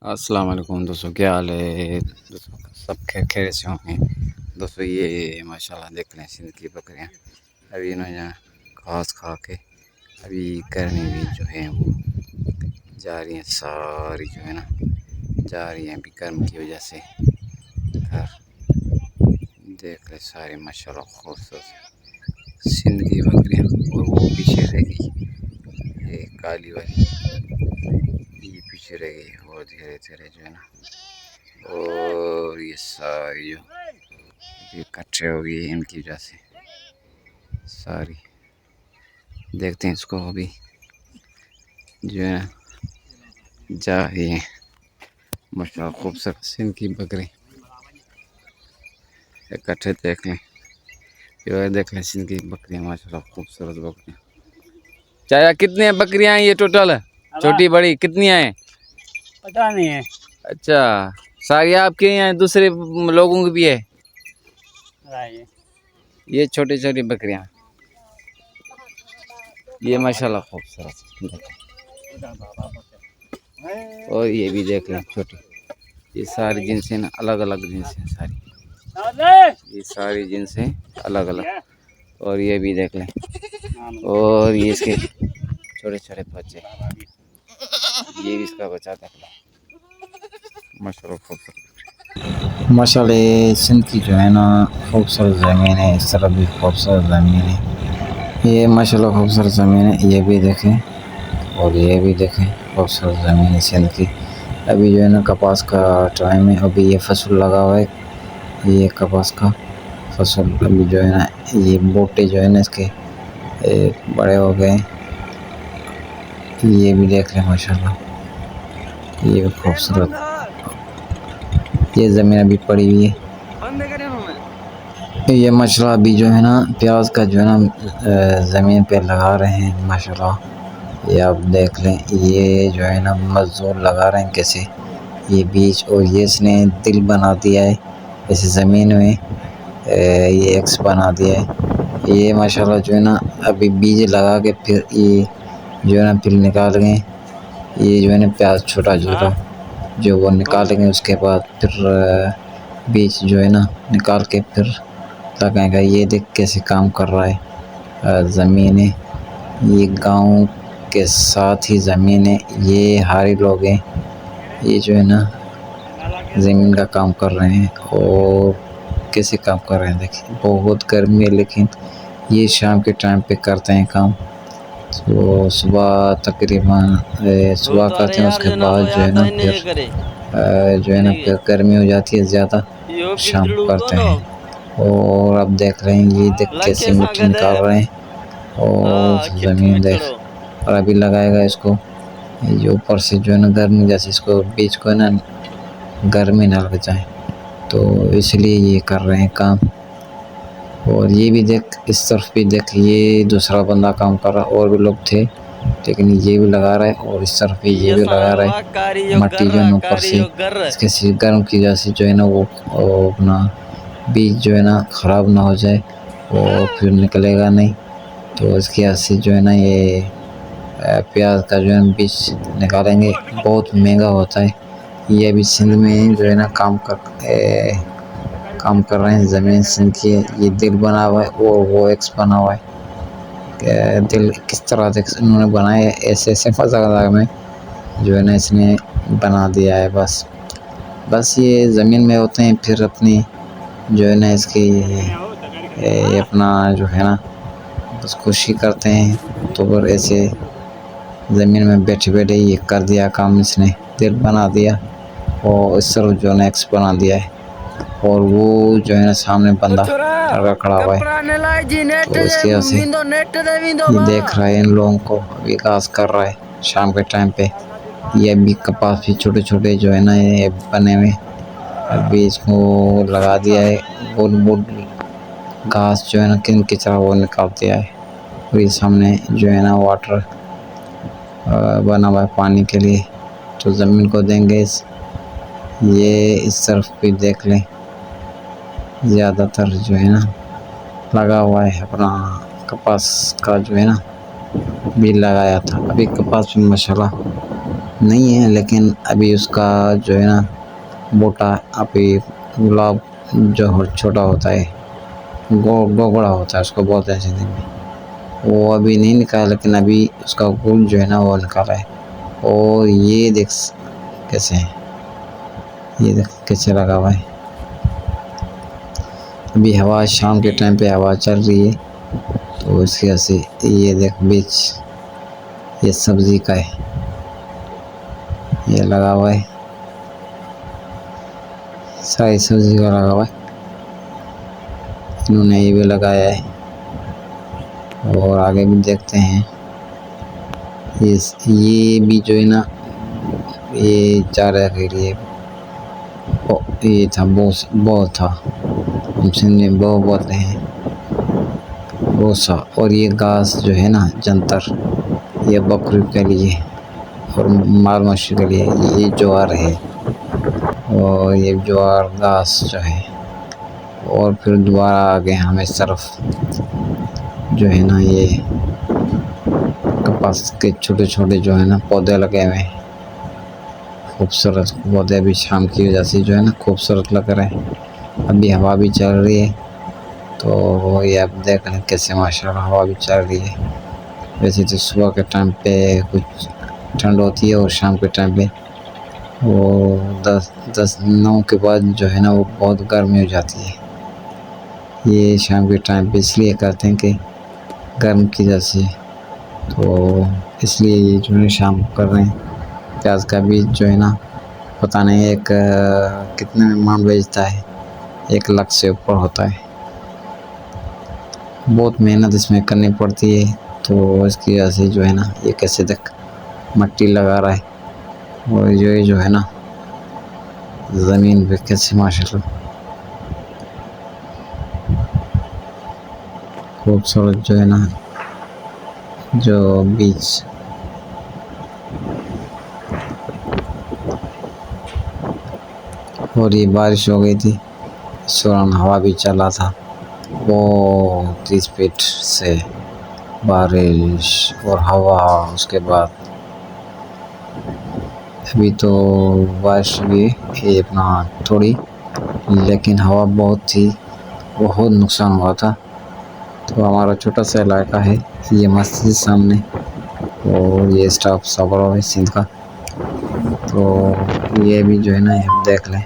अस्सलाम वालेकुम दोस्तों, क्या हाल है दोस्तों? सब खैरियत से होंगे दोस्तों। ये माशाल्लाह देख लें सिंध की बकरियां। अभी इन्होंने घास खा के अभी गर्मी भी जो है वो जा रही हैं, सारी जो है ना जा रही हैं अभी गर्म की वजह से घर। देख ले सारे माशाल्लाह खूबसूरत सिंध की बकरियां। और वो पीछे रह गई, ये काली वाली ये पीछे रह गई और धीरे धीरे जो है ना। और ये सारी जो इकट्ठे हो गई इनकी वजह से सारी। देखते हैं इसको अभी जो है ना जा रही है माशाल्लाह खूबसूरत सिंध की बकरी। इकट्ठे देख लें, ये देख लें सिंध की बकरियाँ माशाल्लाह खूबसूरत बकरियाँ। चाचा कितनी है बकरियाँ ये टोटल? छोटी बड़ी कितनी हैं? पता नहीं है। अच्छा, सारी आपके यहाँ दूसरे लोगों की भी है? ये छोटी छोटी बकरियाँ ये माशाल्लाह खूबसूरत। और ये भी देख लें छोटी, ये सारी जिनसे ना अलग अलग जिनस हैं सारी, ये सारी जिनस हैं अलग अलग। और ये भी देख लें, और ये इसके छोटे छोटे बच्चे, ये भी इसका बच्चा देख लें माशाल्लाह खूबसूरत। माशाल्लाह सिंध की जो है ना खूबसूरत ज़मीन है, इस तरफ भी खूबसूरत ज़मीन है, ये माशाल्लाह खूबसूरत ज़मीन है। ये भी देखें और ये भी देखें खूबसूरत ज़मीन है सिंध की। अभी जो है ना कपास का टाइम है, अभी ये फसल लगा हुआ है, ये कपास का फसल। अभी जो है ना ये बोटे जो है ना इसके बड़े हो गए। ये भी देख लें माशाल्लाह, ये भी खूबसूरत। ये ज़मीन अभी पड़ी हुई है। ये माशाल्लाह अभी जो है ना प्याज का जो है ना ज़मीन पे लगा रहे हैं माशाल्लाह। ये आप देख लें, ये जो है ना मज़दूर लगा रहे हैं कैसे ये बीज। और ये इसने दिल बना दिया है इस ज़मीन में, ये एक्स बना दिया है। ये माशाल्लाह जो है ना अभी बीज लगा के फिर ये जो है ना फिर निकाल गए। ये जो है ना प्याज छोटा छोटा जो वो निकालेंगे, उसके बाद फिर बीज जो है ना निकाल के फिर लगाएगा। ये देख कैसे काम कर रहा है ज़मीन है। ये गांव के साथ ही ज़मीन है, ये हारी लोग हैं, ये जो है ना ज़मीन का काम कर रहे हैं। और कैसे काम कर रहे हैं देखिए, बहुत गर्मी है लेकिन ये शाम के टाइम पे करते हैं काम। तो सुबह तकरीबन सुबह करते हैं, उसके बाद जो है ना फिर जो है ना फिर गर्मी हो जाती है ज़्यादा, शाम करते हैं। और अब देख रहे हैं ये देख कैसे मिट्टी निकाल रहे हैं और ज़मीन देख। और अभी लगाएगा इसको, ये ऊपर से जो है ना गर्मी जैसे इसको बीज को ना गर्मी ना लग जाए, तो इसलिए ये कर रहे हैं काम। और ये भी देख, इस तरफ भी देख, ये दूसरा बंदा काम कर रहा, और भी लोग थे लेकिन ये भी लगा रहा है। और इस तरफ भी ये भी लगा रहा है। मट्टी जो है ऊपर से इसके गर्म की वजह से जो है ना वो अपना बीज जो है ना ख़राब ना हो जाए और फिर निकलेगा नहीं। तो इसकी वजह से जो है ना ये प्याज का जो है बीज निकालेंगे, बहुत महंगा होता है। ये अभी सिंध में जो है ना काम कर रहे हैं। ज़मीन सिंध की है, ये दिल बना हुआ है और वो एक्स बना हुआ है। दिल किस तरह से इन्होंने बनाए, ऐसे ऐसे मजाक में जो है ना इसने बना दिया है। बस ये ज़मीन में होते हैं, फिर अपनी जो है ना इसकी ये अपना जो है ना बस खुशी करते हैं। तो फिर ऐसे ज़मीन में बैठे बैठे ये कर दिया काम, इसने दिल बना दिया और इस तरफ जो है ना एक्स बना दिया है। और वो जो है ना सामने बंदा लड़का खड़ा हुआ है, तो इसकी वजह से ये देख रहा है इन लोगों को, विकास कर रहा है शाम के टाइम पे। ये अभी कपास भी छोटे छोटे जो है ना ये बने हुए, अभी इसको लगा दिया है। बुल घास जो है ना किन किचरा वो निकाल दिया है। और ये सामने जो है ना वाटर बना हुआ है पानी के लिए, तो ज़मीन को देंगे। ये इस तरफ भी देख लें, ज़्यादातर जो है ना लगा हुआ है अपना कपास का जो है ना बीज लगाया था। अभी कपास में माशाल्लाह नहीं है, लेकिन अभी उसका जो है ना बोटा, अभी गुलाब जो छोटा होता है, गोगड़ा होता है, उसको बोलते हैं सिंधी में, वो अभी नहीं निकाला, लेकिन अभी उसका गुल जो है ना वो निकाला है। और ये देख कैसे है, ये देख कैसे लगा हुआ है। अभी हवा, शाम के टाइम पे हवा चल रही है, तो इसकी वजह से ये देख बीच ये सब्जी का है, ये लगा हुआ है, सारी सब्जी का लगा हुआ है, इन्होंने ये भी लगाया है। और आगे भी देखते हैं, ये भी जो है ना ये चारा के लिए ये था, बहुत था, हम सिंधी में बहुत बोलते हैं, बहुत सा। और ये घास जो है ना जंतर, ये बकरी के लिए और माल मछली के लिए ये ज्वार है। और ये ज्वार घास जो है, और फिर दोबारा आ गए हम इस तरफ, जो है ना ये कपास के छोटे छोटे जो है ना पौधे लगे हुए हैं, खूबसूरत पौधे। अभी शाम की वजह से जो है ना खूबसूरत लग रहे हैं। अभी हवा भी चल रही है, तो ये आप देख रहे हैं कैसे माशाल्लाह हवा भी चल रही है। वैसे तो सुबह के टाइम पे कुछ ठंड होती है, और शाम के टाइम पे वो 9 के बाद जो है ना वो बहुत गर्मी हो जाती है। ये शाम के टाइम पे इसलिए करते हैं कि गर्म की वजह से, तो इसलिए ये जो है शाम को कर रहे हैं। प्याज का बीज जो है ना पता नहीं कितने में मान बेचता है, 1 लाख से ऊपर होता है। बहुत मेहनत इसमें करनी पड़ती है, तो इसकी वजह से जो है ना ये कैसे तक मट्टी लगा रहा है, और जो है ना ज़मीन पे कैसे माशाल्लाह खूबसूरत जो है ना जो बीज। और ये बारिश हो गई थी, इस दौरान हवा भी चला था, बहुत स्पीड से बारिश और हवा। उसके बाद अभी तो बारिश हुई ये अपना थोड़ी, लेकिन हवा बहुत थी, बहुत नुकसान हुआ था। तो हमारा छोटा सा इलाका है, ये मस्जिद सामने, और ये स्टाफ सबरो है सिंध का। तो ये भी जो है ना आप देख लें,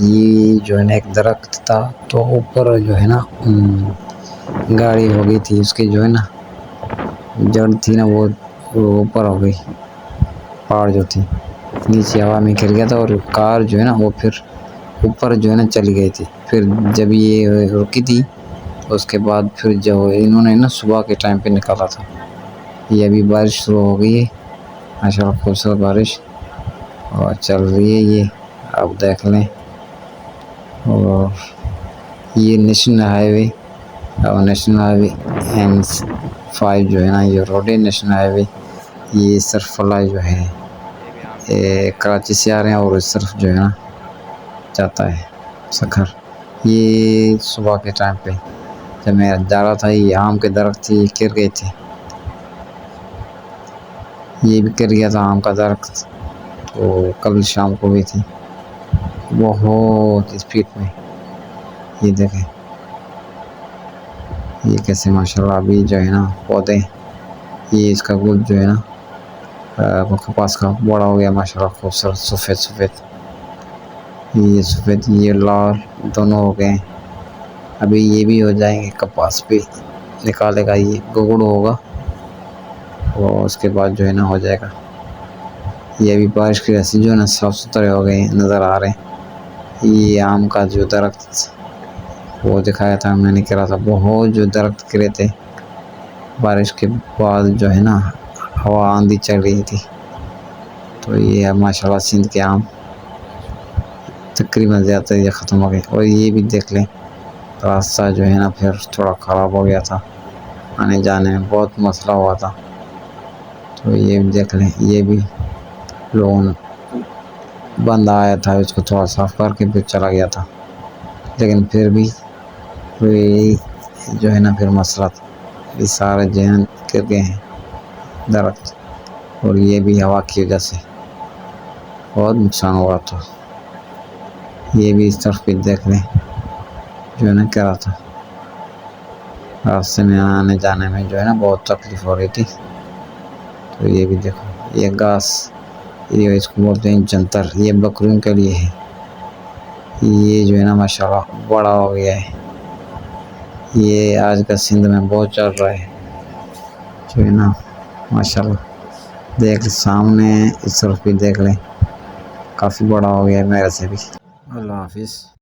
ये जो है ना एक दरख्त था, तो ऊपर जो है ना गाड़ी हो गई थी, उसकी जो है ना जड़ थी ना वो ऊपर हो गई, पहाड़ जो थी नीचे हवा में गिर गया था, और कार जो है ना वो फिर ऊपर जो है ना चली गई थी। फिर जब ये रुकी थी, उसके बाद फिर जो इन्होंने ना सुबह के टाइम पे निकाला था। ये अभी बारिश शुरू हो गई है, माशाल्लाह खूबसूरत बारिश और चल रही है, ये आप देख लें। और ये नेशनल हाईवे, और नेशनल हाईवे N5 जो है ना ये रोड है नेशनल हाईवे। ये सरफला जो है कराची से आ रहे हैं, और इस तरफ जो है ना जाता है सखर। ये सुबह के टाइम पे जब मैं जा रहा था, ये आम के दरख्त ये गिर गए थे, ये भी गिर गया था आम का दरख्त, तो कल शाम को भी थी बहुत स्पीड में। ये देखें ये कैसे माशाल्लाह अभी जो है ना पौधे, ये इसका गुल जो है ना कपास का बड़ा हो गया माशाल्लाह, खूबसूरत सफ़ेद सफ़ेद, ये सफ़ेद ये लाल दोनों हो गए। अभी ये भी हो जाएंगे, कपास भी निकालेगा, ये गुगड़ होगा, और उसके बाद जो है ना हो जाएगा। ये अभी बारिश की वजह से जो है ना साफ़ सुथरे हो गए नज़र आ रहे हैं। ये आम का जो दरख्त वो दिखाया था मैंने, कह रहा था बहुत जो दरख्त गिरे थे बारिश के बाद, जो है ना हवा आंधी चल रही थी। तो ये माशाल्लाह सिंध के आम तकरीबन ज़्यादा ख़त्म हो गए। और ये भी देख लें, रास्ता जो है ना फिर थोड़ा ख़राब हो गया था, आने जाने में बहुत मसला हुआ था। तो ये भी देख लें, ये भी लोन बंद आया था, उसको थोड़ा साफ करके फिर चला गया था, लेकिन फिर भी जो है ना फिर मसला था, ये सारे जहन गिर गए हैं दरख्त, और ये भी हवा की वजह से। बहुत नुकसान हुआ था। ये भी इस तरफ भी देख लें, जो है ना क्या रहा था, रास्ते में आने जाने में जो है ना बहुत तकलीफ हो रही थी। तो ये भी देखो, ये घास, ये इसको बोलते हैं जंतर, ये बकरियों के लिए है। ये जो है ना माशाल्लाह बड़ा हो गया है। ये आज का सिंध में बहुत चल रहा है, जो है ना माशाल्लाह। देख सामने इस तरफ भी देख लें, काफ़ी बड़ा हो गया है मेरे से भी। अल्लाह हाफिज़।